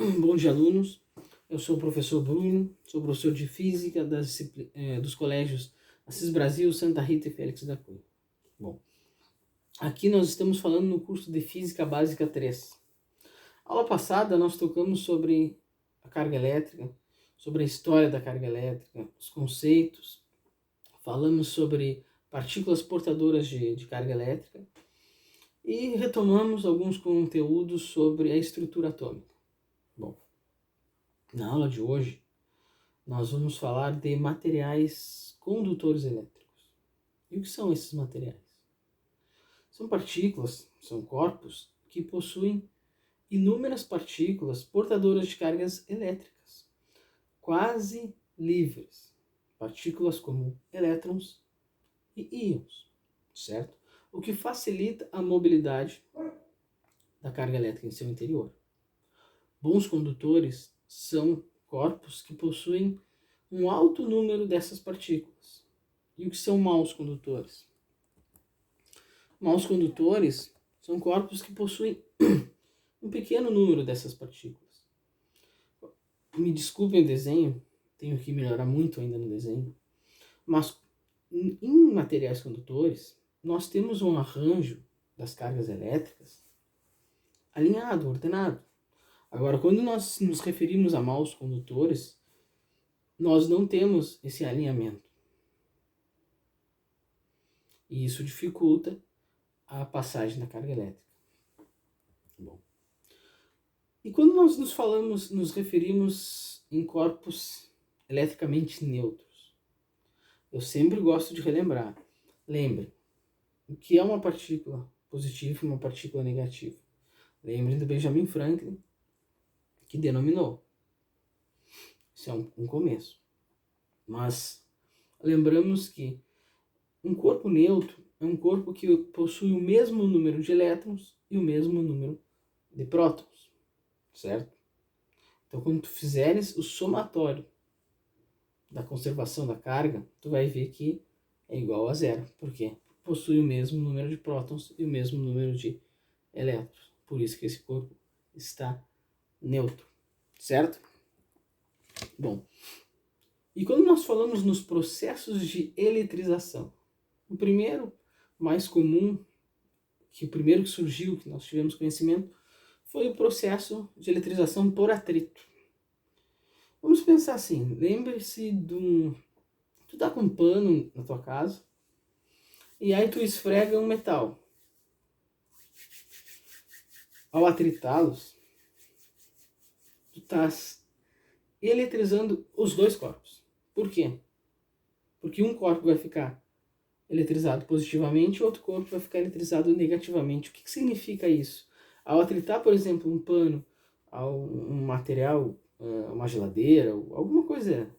Bom dia, alunos. Eu sou o professor Bruno, sou professor de Física dos colégios Assis Brasil, Santa Rita e Félix da Cunha. Bom, aqui nós estamos falando no curso de Física Básica 3. Aula passada nós tocamos sobre a carga elétrica, sobre a história da carga elétrica, os conceitos, falamos sobre partículas portadoras de carga elétrica e retomamos alguns conteúdos sobre a estrutura atômica. Bom, na aula de hoje, nós vamos falar de materiais condutores elétricos. E o que são esses materiais? São partículas, são corpos que possuem inúmeras partículas portadoras de cargas elétricas, quase livres. Partículas como elétrons e íons, certo? O que facilita a mobilidade da carga elétrica em seu interior. Bons condutores são corpos que possuem um alto número dessas partículas. E o que são maus condutores? Maus condutores são corpos que possuem um pequeno número dessas partículas. Me desculpem o desenho, tenho que melhorar muito ainda no desenho, mas em materiais condutores, nós temos um arranjo das cargas elétricas alinhado, ordenado. Agora, quando nós nos referimos a maus condutores, nós não temos esse alinhamento. E isso dificulta a passagem da carga elétrica. Bom. E quando nós nos referimos em corpos eletricamente neutros, eu sempre gosto de relembrar. Lembre, o que é uma partícula positiva e uma partícula negativa? Lembrem do Benjamin Franklin, que denominou. Isso é um começo. Mas lembramos que um corpo neutro é um corpo que possui o mesmo número de elétrons e o mesmo número de prótons, certo? Então, quando tu fizeres o somatório da conservação da carga, tu vai ver que é igual a zero. Por quê? Possui o mesmo número de prótons e o mesmo número de elétrons. Por isso que esse corpo está neutro, certo? Bom, e quando nós falamos nos processos de eletrização, o primeiro, mais comum, que o primeiro que surgiu, que nós tivemos conhecimento, foi o processo de eletrização por atrito. Vamos pensar assim, lembre-se de tu tá com um pano na tua casa, e aí tu esfrega um metal. Ao atritá-los, tu estás eletrizando os dois corpos. Por quê? Porque um corpo vai ficar eletrizado positivamente e o outro corpo vai ficar eletrizado negativamente. O que significa isso? Ao atritar, por exemplo, um pano a um material, uma geladeira, alguma coisa,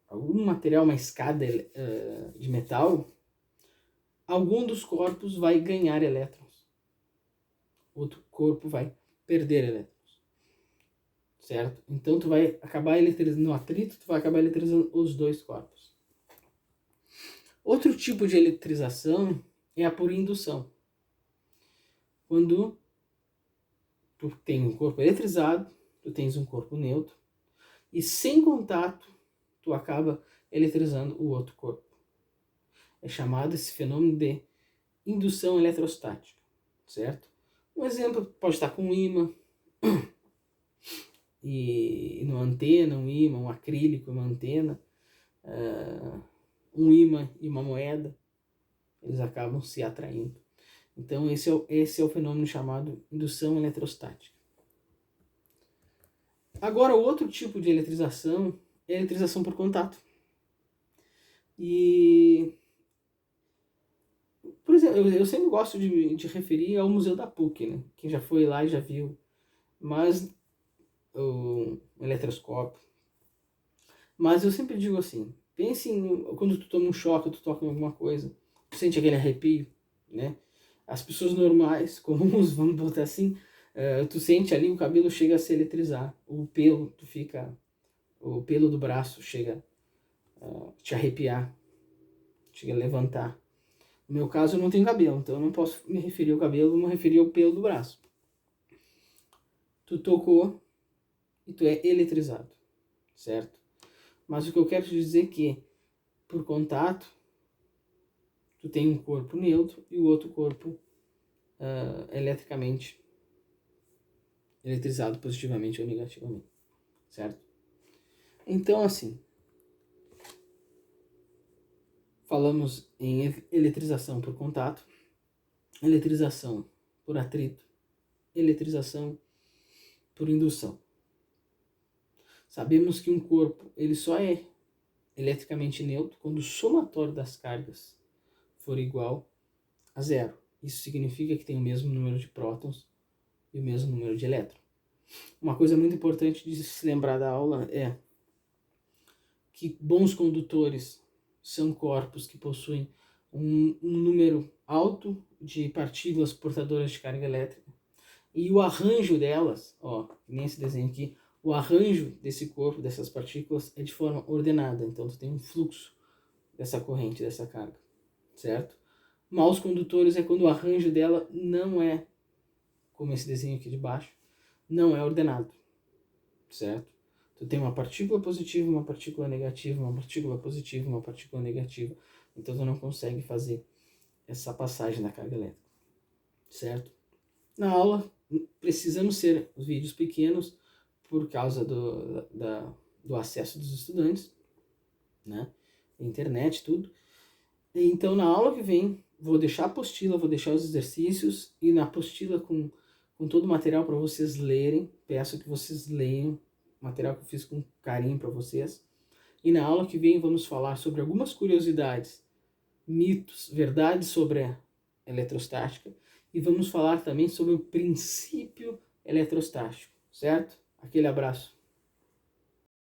algum material, uma escada de metal, algum dos corpos vai ganhar elétrons. Outro corpo vai perder elétrons. Certo? Então tu vai acabar eletrizando, no atrito, tu vai acabar eletrizando os dois corpos. Outro tipo de eletrização é a por indução. Quando tu tem um corpo eletrizado, tu tens um corpo neutro, e sem contato, tu acaba eletrizando o outro corpo. É chamado esse fenômeno de indução eletrostática, certo? Um exemplo pode estar com um ímã, e numa antena, um ímã, um acrílico, uma antena, um ímã e uma moeda, eles acabam se atraindo. Então esse é o fenômeno chamado indução eletrostática. Agora, o outro tipo de eletrização é a eletrização por contato. E, por exemplo, eu sempre gosto de referir ao Museu da PUC, né? Quem já foi lá e já viu. Mas o eletroscópio. Mas eu sempre digo assim, pense quando tu toma um choque, tu toca em alguma coisa, tu sente aquele arrepio, né? As pessoas normais, comuns, vamos botar assim, tu sente ali, o cabelo chega a se eletrizar, o pelo do braço chega a te arrepiar, chega a levantar. No meu caso eu não tenho cabelo, então eu não posso me referir ao cabelo, vou me referir ao pelo do braço. Tu tocou e tu é eletrizado, certo? Mas o que eu quero te dizer é que, por contato, tu tem um corpo neutro e o outro corpo eletricamente eletrizado positivamente ou negativamente, certo? Então, assim, falamos em eletrização por contato, eletrização por atrito, eletrização por indução. Sabemos que um corpo ele só é eletricamente neutro quando o somatório das cargas for igual a zero. Isso significa que tem o mesmo número de prótons e o mesmo número de elétrons. Uma coisa muito importante de se lembrar da aula é que bons condutores são corpos que possuem um número alto de partículas portadoras de carga elétrica. E o arranjo delas, nesse desenho aqui, o arranjo desse corpo, dessas partículas, é de forma ordenada. Então, tu tem um fluxo dessa corrente, dessa carga, certo? Maus condutores é quando o arranjo dela não é, como esse desenho aqui de baixo, não é ordenado, certo? Tu tem uma partícula positiva, uma partícula negativa, uma partícula positiva, uma partícula negativa. Então, tu não consegue fazer essa passagem da carga elétrica, certo? Na aula, precisamos ser os vídeos pequenos por causa do acesso dos estudantes, né? Internet, tudo. Então, na aula que vem, vou deixar a apostila, vou deixar os exercícios e na apostila com todo o material para vocês lerem. Peço que vocês leiam o material que eu fiz com carinho para vocês. E na aula que vem vamos falar sobre algumas curiosidades, mitos, verdades sobre a eletrostática e vamos falar também sobre o princípio eletrostático, certo? Aquele abraço.